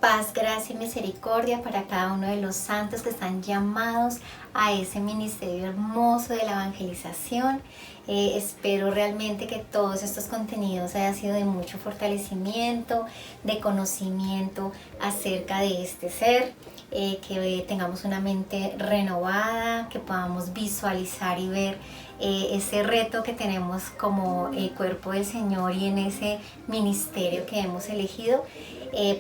Paz, gracia y misericordia para cada uno de los santos que están llamados a ese ministerio hermoso de la evangelización. Espero realmente que todos estos contenidos hayan sido de mucho fortalecimiento, de conocimiento acerca de este ser, que tengamos una mente renovada, que podamos visualizar y ver ese reto que tenemos como cuerpo del Señor y en ese ministerio que hemos elegido,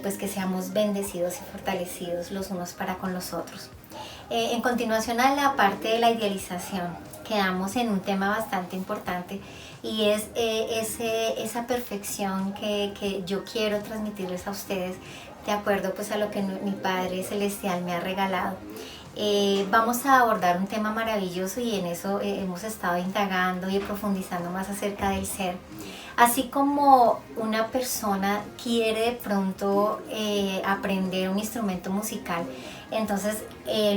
pues que seamos bendecidos y fortalecidos los unos para con los otros. En continuación a la parte de la idealización, quedamos en un tema bastante importante y es esa perfección que yo quiero transmitirles a ustedes de acuerdo pues a lo que mi Padre Celestial me ha regalado. Vamos a abordar un tema maravilloso y en eso hemos estado indagando y profundizando más acerca del ser. Así como una persona quiere de pronto aprender un instrumento musical, entonces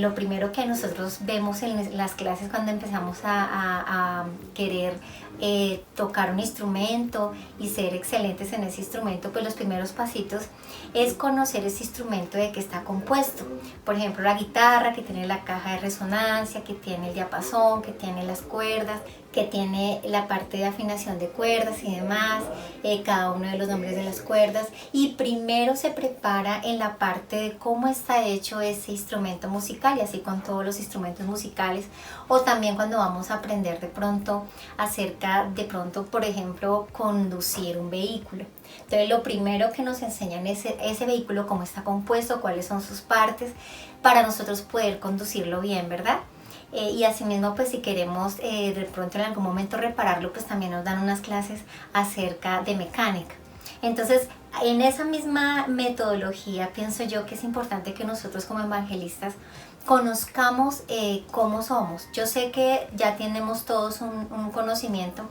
lo primero que nosotros vemos en las clases cuando empezamos a querer tocar un instrumento y ser excelentes en ese instrumento, pues los primeros pasitos es conocer ese instrumento de qué está compuesto. Por ejemplo, la guitarra, que tiene la caja de resonancia, que tiene el diapasón, que tiene las cuerdas, que tiene la parte de afinación de cuerdas y demás, cada uno de los nombres de las cuerdas, y primero se prepara en la parte de cómo está hecho ese instrumento musical, y así con todos los instrumentos musicales, o también cuando vamos a aprender de pronto acerca de pronto, por ejemplo, conducir un vehículo. Entonces lo primero que nos enseñan es ese vehículo, cómo está compuesto, cuáles son sus partes, para nosotros poder conducirlo bien, ¿verdad? Y asimismo, pues si queremos de pronto en algún momento repararlo, pues también nos dan unas clases acerca de mecánica. Entonces, en esa misma metodología, pienso yo que es importante que nosotros como evangelistas conozcamos cómo somos. Yo sé que ya tenemos todos un conocimiento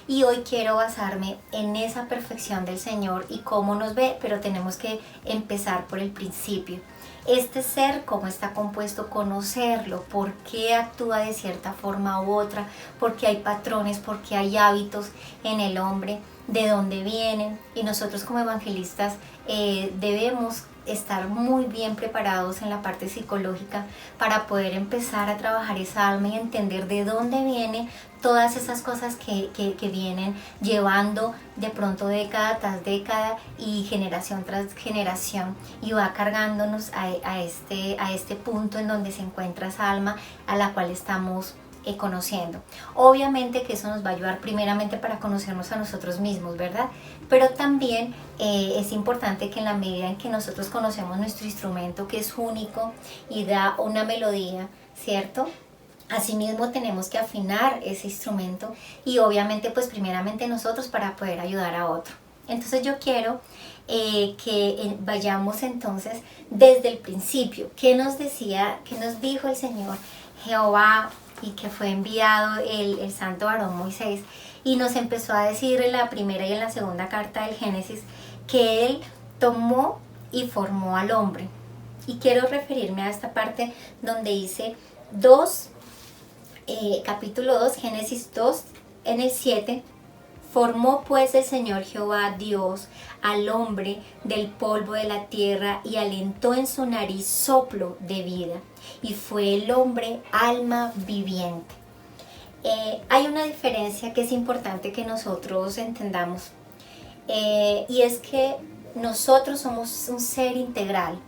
y hoy quiero basarme en esa perfección del Señor y cómo nos ve, pero tenemos que empezar por el principio. Este ser, cómo está compuesto, conocerlo, por qué actúa de cierta forma u otra, por qué hay patrones, por qué hay hábitos en el hombre, de dónde vienen, y nosotros como evangelistas debemos estar muy bien preparados en la parte psicológica para poder empezar a trabajar esa alma y entender de dónde vienen todas esas cosas que vienen llevando de pronto década tras década y generación tras generación, y va cargándonos a este punto en donde se encuentra esa alma a la cual estamos conociendo. Obviamente que eso nos va a ayudar primeramente para conocernos a nosotros mismos, ¿verdad? Pero también es importante que en la medida en que nosotros conocemos nuestro instrumento, que es único y da una melodía, ¿cierto? Asimismo tenemos que afinar ese instrumento y obviamente pues primeramente nosotros para poder ayudar a otro. Entonces yo quiero que vayamos entonces desde el principio. ¿Qué nos decía, qué nos dijo el Señor Jehová y que fue enviado el santo varón Moisés? Y nos empezó a decir en la primera y en la segunda carta del Génesis que Él tomó y formó al hombre. Y quiero referirme a esta parte donde dice capítulo 2, Génesis 2, en el 7, formó pues el Señor Jehová Dios al hombre del polvo de la tierra y alentó en su nariz soplo de vida, y fue el hombre alma viviente. Hay una diferencia que es importante que nosotros entendamos, y es que nosotros somos un ser integral.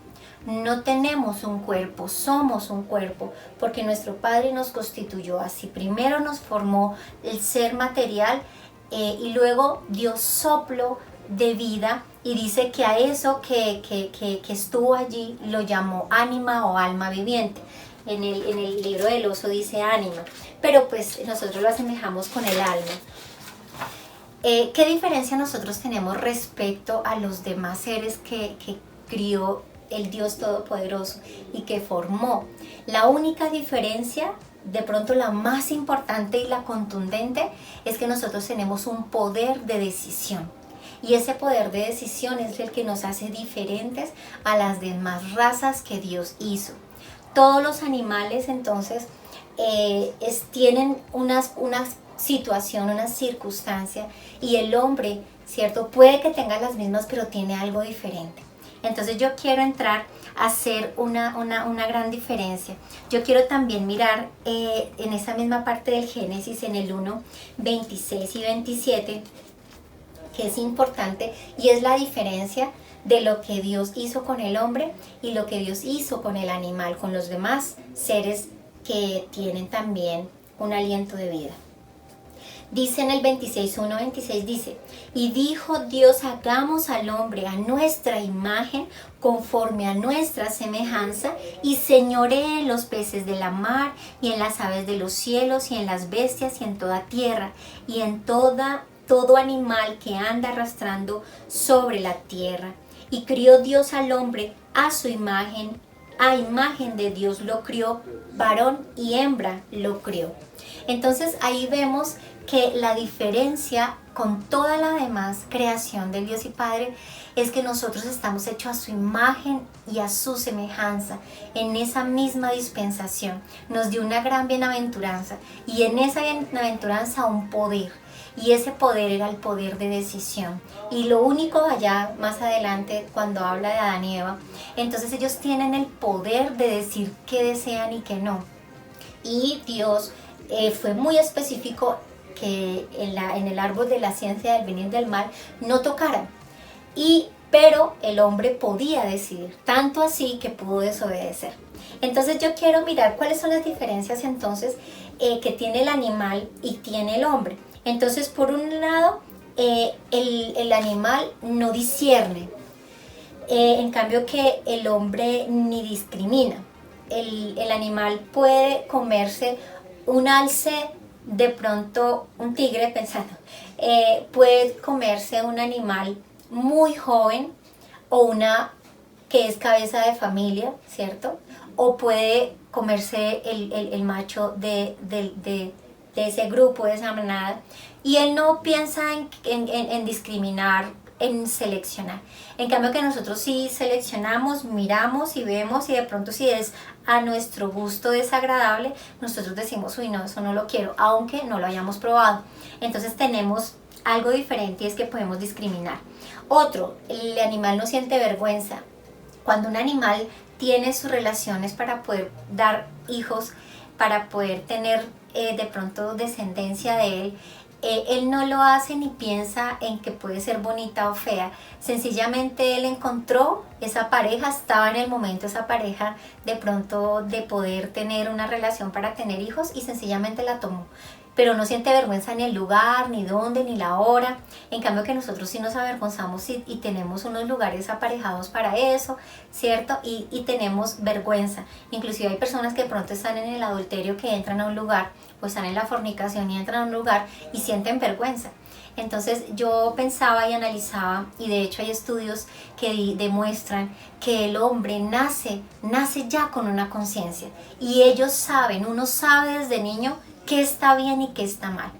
No tenemos un cuerpo, somos un cuerpo, porque nuestro Padre nos constituyó así. Primero nos formó el ser material y luego dio soplo de vida, y dice que a eso que estuvo allí lo llamó ánima o alma viviente. En el libro del oso dice ánima, pero pues nosotros lo asemejamos con el alma. ¿Qué diferencia nosotros tenemos respecto a los demás seres que crió el Dios Todopoderoso y que formó? La única diferencia, de pronto la más importante y la contundente, es que nosotros tenemos un poder de decisión. Y ese poder de decisión es el que nos hace diferentes a las demás razas que Dios hizo. Todos los animales entonces tienen una situación, una circunstancia, y el hombre, ¿cierto? Puede que tenga las mismas, pero tiene algo diferente. Entonces yo quiero entrar a hacer una gran diferencia. Yo quiero también mirar en esa misma parte del Génesis, en el 1, 26 y 27, que es importante, y es la diferencia de lo que Dios hizo con el hombre y lo que Dios hizo con el animal, con los demás seres que tienen también un aliento de vida. Dice en el 26, 1, 26, dice: y dijo Dios, hagamos al hombre a nuestra imagen, conforme a nuestra semejanza, y señoree en los peces de la mar, y en las aves de los cielos, y en las bestias, y en toda tierra, y en todo animal que anda arrastrando sobre la tierra. Y crió Dios al hombre a su imagen, a imagen de Dios lo crió, varón y hembra lo crió. Entonces ahí vemos que la diferencia con toda la demás creación de Dios y Padre es que nosotros estamos hechos a su imagen y a su semejanza. En esa misma dispensación nos dio una gran bienaventuranza, y en esa bienaventuranza un poder, y ese poder era el poder de decisión. Y lo único allá más adelante, cuando habla de Adán y Eva, entonces ellos tienen el poder de decir qué desean y qué no. Y Dios fue muy específico que en el árbol de la ciencia del bien y del mal no tocaran. Pero el hombre podía decidir, tanto así que pudo desobedecer. Entonces yo quiero mirar cuáles son las diferencias entonces que tiene el animal y tiene el hombre. Entonces, por un lado, el animal no discierne, en cambio que el hombre ni discrimina. El animal puede comerse un alce, de pronto un tigre, pensando, puede comerse un animal muy joven, o una que es cabeza de familia, ¿cierto? O puede comerse el macho de ese grupo, de esa manada, y él no piensa en discriminar, en seleccionar. En cambio que nosotros sí seleccionamos, miramos y vemos, y de pronto si es a nuestro gusto desagradable, nosotros decimos, uy, no, eso no lo quiero, aunque no lo hayamos probado. Entonces tenemos algo diferente, y es que podemos discriminar. Otro, el animal no siente vergüenza. Cuando un animal tiene sus relaciones para poder dar hijos, para poder tener de pronto descendencia de él, él no lo hace ni piensa en que puede ser bonita o fea. Sencillamente él encontró esa pareja, estaba en el momento esa pareja de pronto de poder tener una relación para tener hijos, y sencillamente la tomó. Pero no siente vergüenza ni el lugar, ni dónde, ni la hora. En cambio que nosotros sí nos avergonzamos y tenemos unos lugares aparejados para eso, ¿cierto? Y tenemos vergüenza. Inclusive hay personas que de pronto están en el adulterio, que entran a un lugar, o están en la fornicación y entran a un lugar y sienten vergüenza. Entonces yo pensaba y analizaba, y de hecho hay estudios que demuestran que el hombre nace ya con una conciencia. Y ellos saben, uno sabe desde niño qué está bien y qué está mal.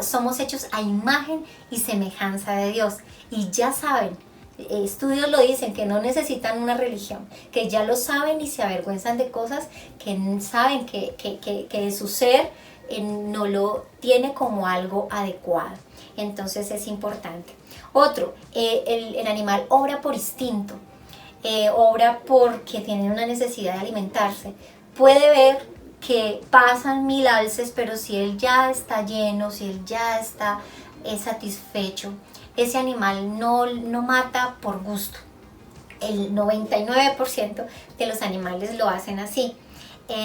Somos hechos a imagen y semejanza de Dios. Y ya saben, estudios lo dicen, que no necesitan una religión, que ya lo saben y se avergüenzan de cosas que saben que su ser no lo tiene como algo adecuado. Entonces es importante. Otro, el animal obra por instinto, obra porque tiene una necesidad de alimentarse. Puede ver que pasan 1000 alces, pero si él ya está lleno, si él ya está satisfecho, ese animal no mata por gusto. El 99% de los animales lo hacen así.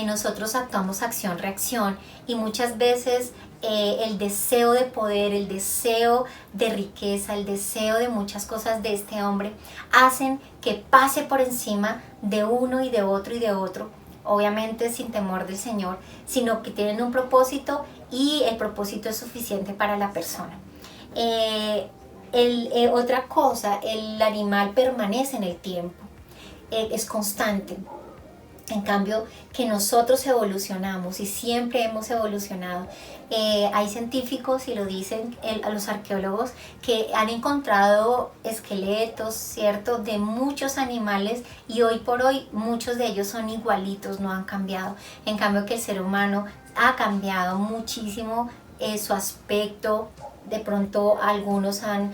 Nosotros actuamos acción-reacción, y muchas veces el deseo de poder, el deseo de riqueza, el deseo de muchas cosas de este hombre hacen que pase por encima de uno y de otro y de otro, obviamente sin temor del Señor, sino que tienen un propósito, y el propósito es suficiente para la persona. Otra cosa, el animal permanece en el tiempo, es constante. En cambio, que nosotros evolucionamos, y siempre hemos evolucionado. Hay científicos, y lo dicen a los arqueólogos, que han encontrado esqueletos, ¿cierto?, de muchos animales, y hoy por hoy muchos de ellos son igualitos, no han cambiado. En cambio que el ser humano ha cambiado muchísimo su aspecto. De pronto algunos han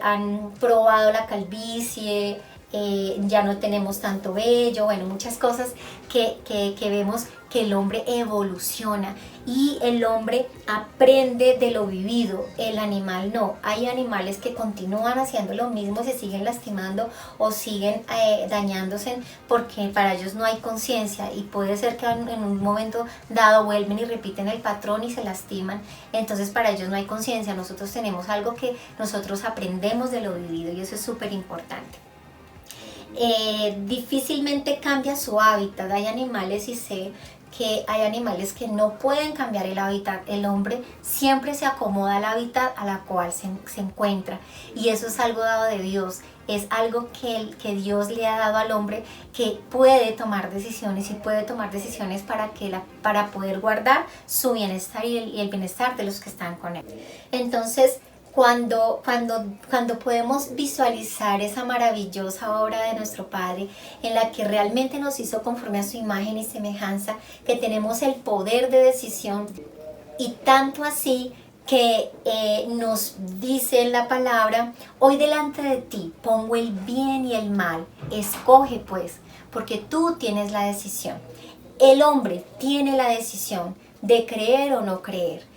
han probado la calvicie, ya no tenemos tanto vello, bueno, muchas cosas que vemos que el hombre evoluciona y el hombre aprende de lo vivido, el animal no. Hay animales que continúan haciendo lo mismo, se siguen lastimando o siguen dañándose porque para ellos no hay conciencia y puede ser que en un momento dado vuelven y repiten el patrón y se lastiman, entonces para ellos no hay conciencia. Nosotros tenemos algo que nosotros aprendemos de lo vivido y eso es súper importante. Difícilmente cambia su hábitat. Hay animales y sé que hay animales que no pueden cambiar el hábitat. El hombre siempre se acomoda al hábitat a la cual se encuentra y eso es algo dado de Dios. Es algo que Dios le ha dado al hombre, que puede tomar decisiones y puede tomar decisiones para poder guardar su bienestar y el bienestar de los que están con él. Entonces, cuando podemos visualizar esa maravillosa obra de nuestro Padre, en la que realmente nos hizo conforme a su imagen y semejanza, que tenemos el poder de decisión, y tanto así que nos dice en la palabra: hoy delante de ti pongo el bien y el mal, escoge pues, porque tú tienes la decisión. El hombre tiene la decisión de creer o no creer.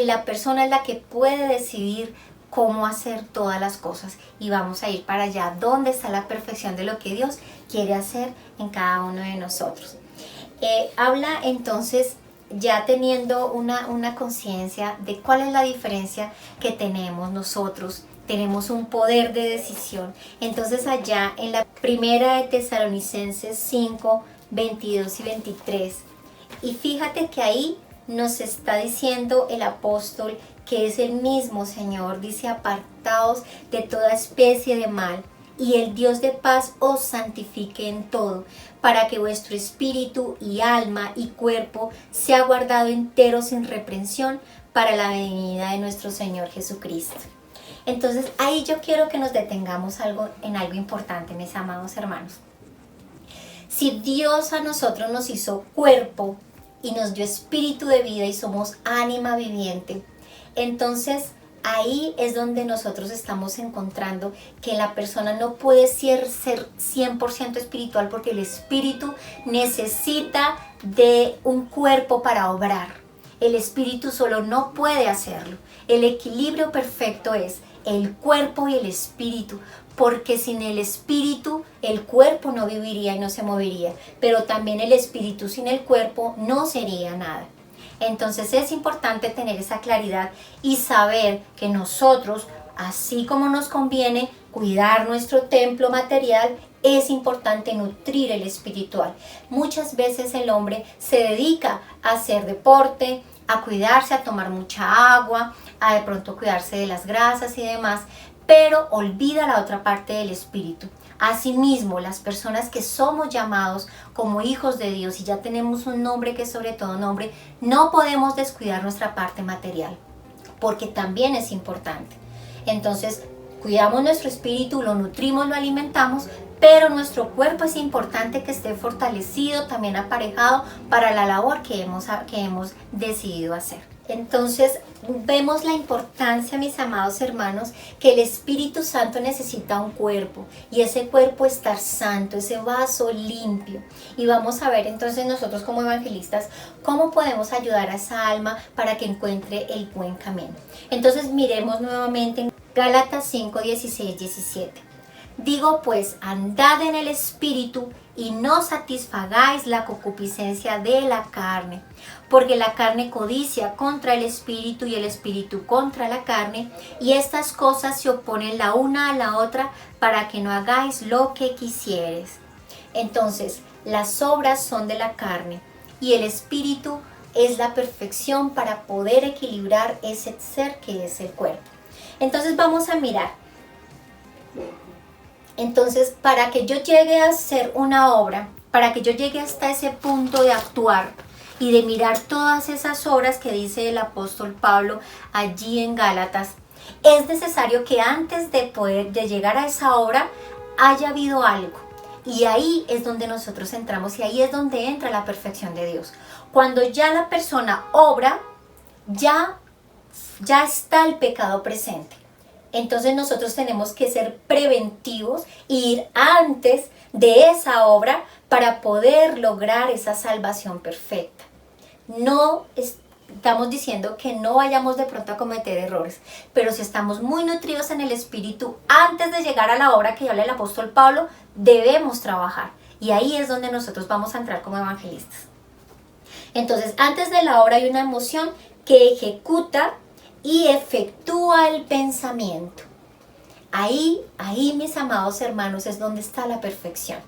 La persona es la que puede decidir cómo hacer todas las cosas y vamos a ir para allá, donde está la perfección de lo que Dios quiere hacer en cada uno de nosotros. Habla entonces, ya teniendo una conciencia de cuál es la diferencia que tenemos nosotros. Tenemos un poder de decisión. Entonces allá en la primera de Tesalonicenses 5, 22 y 23, y fíjate que ahí nos está diciendo el apóstol que es el mismo Señor. Dice: apartaos de toda especie de mal, y el Dios de paz os santifique en todo, para que vuestro espíritu y alma y cuerpo sea guardado entero sin reprensión para la venida de nuestro Señor Jesucristo. Entonces ahí yo quiero que nos detengamos en algo importante, mis amados hermanos. Si Dios a nosotros nos hizo cuerpo y nos dio espíritu de vida y somos ánima viviente, entonces ahí es donde nosotros estamos encontrando que la persona no puede ser 100% espiritual, porque el espíritu necesita de un cuerpo para obrar. El espíritu solo no puede hacerlo. El equilibrio perfecto es el cuerpo y el espíritu, porque sin el espíritu el cuerpo no viviría y no se movería, pero también el espíritu sin el cuerpo no sería nada. Entonces es importante tener esa claridad y saber que nosotros, así como nos conviene cuidar nuestro templo material, es importante nutrir el espiritual. Muchas veces el hombre se dedica a hacer deporte, a cuidarse, a tomar mucha agua, a de pronto cuidarse de las grasas y demás, pero olvida la otra parte del espíritu. Asimismo, las personas que somos llamados como hijos de Dios y ya tenemos un nombre que es sobre todo nombre, no podemos descuidar nuestra parte material, porque también es importante. Entonces, cuidamos nuestro espíritu, lo nutrimos, lo alimentamos, pero nuestro cuerpo es importante que esté fortalecido, también aparejado para la labor que hemos decidido hacer. Entonces vemos la importancia, mis amados hermanos, que el Espíritu Santo necesita un cuerpo y ese cuerpo estar santo, ese vaso limpio. Y vamos a ver entonces nosotros como evangelistas cómo podemos ayudar a esa alma para que encuentre el buen camino. Entonces miremos nuevamente en Gálatas 5, 16, 17. Digo pues, andad en el Espíritu y no satisfagáis la concupiscencia de la carne, porque la carne codicia contra el Espíritu y el Espíritu contra la carne, y estas cosas se oponen la una a la otra para que no hagáis lo que quisieres. Entonces, las obras son de la carne y el Espíritu es la perfección para poder equilibrar ese ser que es el cuerpo. Entonces vamos a mirar. Entonces, para que yo llegue a hacer una obra, para que yo llegue hasta ese punto de actuar y de mirar todas esas obras que dice el apóstol Pablo allí en Gálatas, es necesario que antes de llegar a esa obra haya habido algo. Y ahí es donde nosotros entramos y ahí es donde entra la perfección de Dios. Cuando ya la persona obra, ya está el pecado presente. Entonces nosotros tenemos que ser preventivos e ir antes de esa obra para poder lograr esa salvación perfecta. No estamos diciendo que no vayamos de pronto a cometer errores, pero si estamos muy nutridos en el Espíritu, antes de llegar a la obra que habla el apóstol Pablo, debemos trabajar. Y ahí es donde nosotros vamos a entrar como evangelistas. Entonces, antes de la obra hay una emoción que ejecuta y efectúa el pensamiento. Ahí, mis amados hermanos, es donde está la perfección.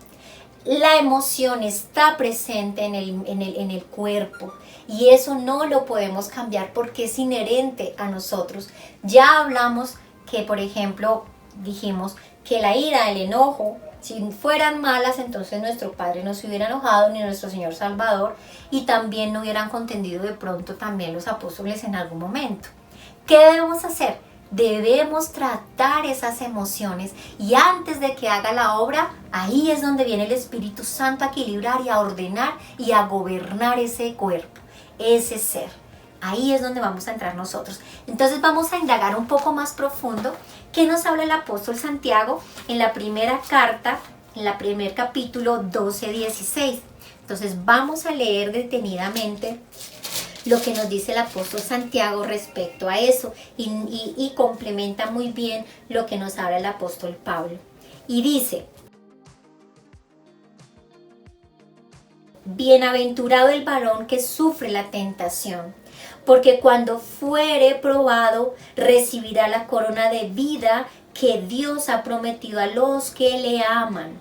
La emoción está presente en el cuerpo y eso no lo podemos cambiar porque es inherente a nosotros. Ya hablamos que, por ejemplo, dijimos que la ira, el enojo, si fueran malas, entonces nuestro Padre no se hubiera enojado, ni nuestro Señor Salvador, y también no hubieran contendido de pronto también los apóstoles en algún momento. ¿Qué debemos hacer? Debemos tratar esas emociones y antes de que haga la obra, ahí es donde viene el Espíritu Santo a equilibrar y a ordenar y a gobernar ese cuerpo, ese ser. Ahí es donde vamos a entrar nosotros. Entonces vamos a indagar un poco más profundo. ¿Qué nos habla el apóstol Santiago en la primera carta, en el primer capítulo 12-16? Entonces vamos a leer detenidamente lo que nos dice el apóstol Santiago respecto a eso y complementa muy bien lo que nos habla el apóstol Pablo. Y dice: bienaventurado el varón que sufre la tentación, porque cuando fuere probado recibirá la corona de vida que Dios ha prometido a los que le aman.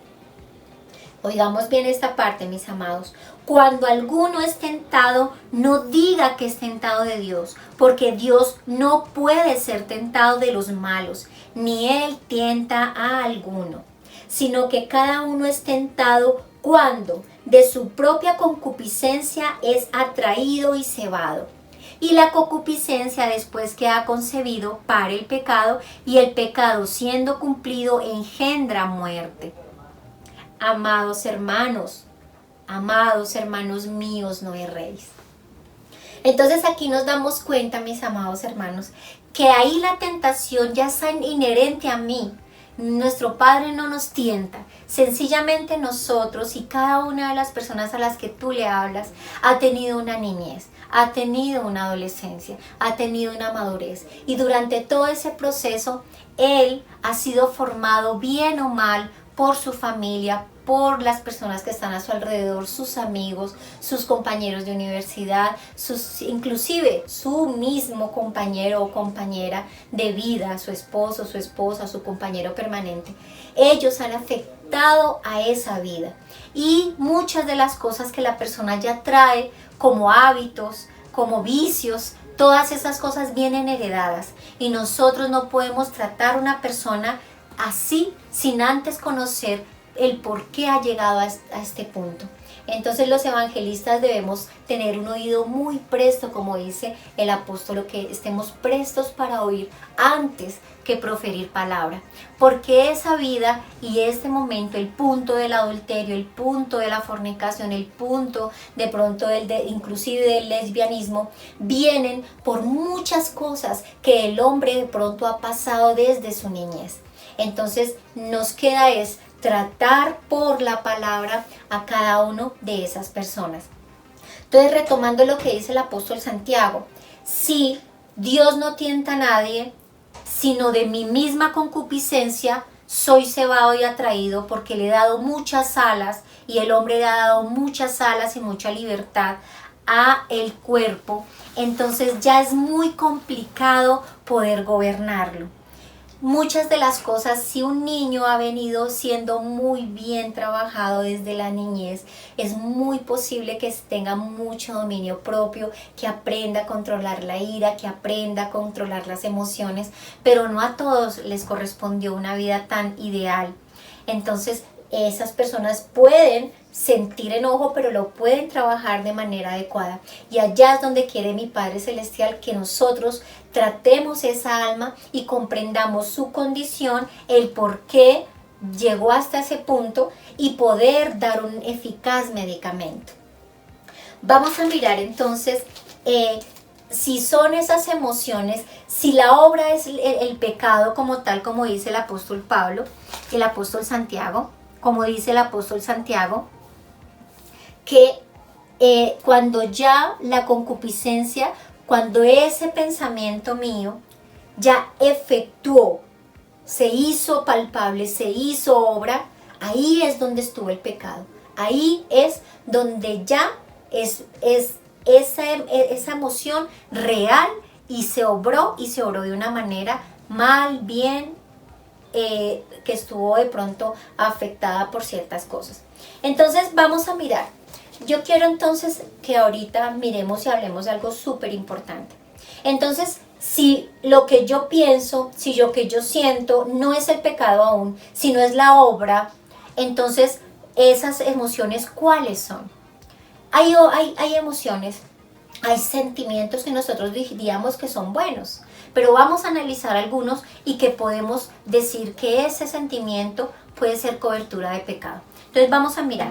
Oigamos bien esta parte, mis amados. Cuando alguno es tentado, no diga que es tentado de Dios, porque Dios no puede ser tentado de los malos, ni Él tienta a alguno, sino que cada uno es tentado cuando de su propia concupiscencia es atraído y cebado. Y la concupiscencia, después que ha concebido, para el pecado, y el pecado, siendo cumplido, engendra muerte. Amados hermanos míos, no erréis. Entonces aquí nos damos cuenta, mis amados hermanos, que ahí la tentación ya está inherente a mí. Nuestro Padre no nos tienta, sencillamente nosotros y cada una de las personas a las que tú le hablas ha tenido una niñez, ha tenido una adolescencia, ha tenido una madurez y durante todo ese proceso él ha sido formado bien o mal por su familia, por las personas que están a su alrededor, sus amigos, sus compañeros de universidad, inclusive su mismo compañero o compañera de vida, su esposo, su esposa, su compañero permanente. Ellos han afectado a esa vida y muchas de las cosas que la persona ya trae como hábitos, como vicios, todas esas cosas vienen heredadas y nosotros no podemos tratar a una persona así sin antes conocer el por qué ha llegado a este punto. Entonces los evangelistas debemos tener un oído muy presto, como dice el apóstol, que estemos prestos para oír antes que proferir palabra, porque esa vida y este momento, el punto del adulterio, el punto de la fornicación, el punto de pronto inclusive del lesbianismo, vienen por muchas cosas que el hombre de pronto ha pasado desde su niñez. Entonces nos queda tratar por la palabra a cada uno de esas personas. Entonces, retomando lo que dice el apóstol Santiago, si Dios no tienta a nadie, sino de mi misma concupiscencia soy cebado y atraído, porque le he dado muchas alas y el hombre le ha dado muchas alas y mucha libertad a el cuerpo, entonces ya es muy complicado poder gobernarlo. Muchas de las cosas, si un niño ha venido siendo muy bien trabajado desde la niñez, es muy posible que tenga mucho dominio propio, que aprenda a controlar la ira, que aprenda a controlar las emociones, pero no a todos les correspondió una vida tan ideal. Entonces, esas personas pueden sentir enojo, pero lo pueden trabajar de manera adecuada. Y allá es donde quiere mi Padre Celestial que nosotros tratemos esa alma y comprendamos su condición, el por qué llegó hasta ese punto y poder dar un eficaz medicamento. Vamos a mirar entonces si son esas emociones, si la obra es el pecado como tal, como dice el apóstol Pablo, el apóstol Santiago, como dice el apóstol Santiago, que cuando ya la concupiscencia, cuando ese pensamiento mío ya efectuó, se hizo palpable, se hizo obra, ahí es donde estuvo el pecado. Ahí es donde ya es esa emoción real y se obró de una manera mal, bien, que estuvo de pronto afectada por ciertas cosas. Entonces vamos a mirar. Yo quiero entonces que ahorita miremos y hablemos de algo súper importante. Entonces, si lo que yo pienso, si lo que yo siento no es el pecado aún, sino es la obra, entonces esas emociones, ¿cuáles son? Hay emociones, hay sentimientos que nosotros diríamos que son buenos, pero vamos a analizar algunos y que podemos decir que ese sentimiento puede ser cobertura de pecado. Entonces vamos a mirar.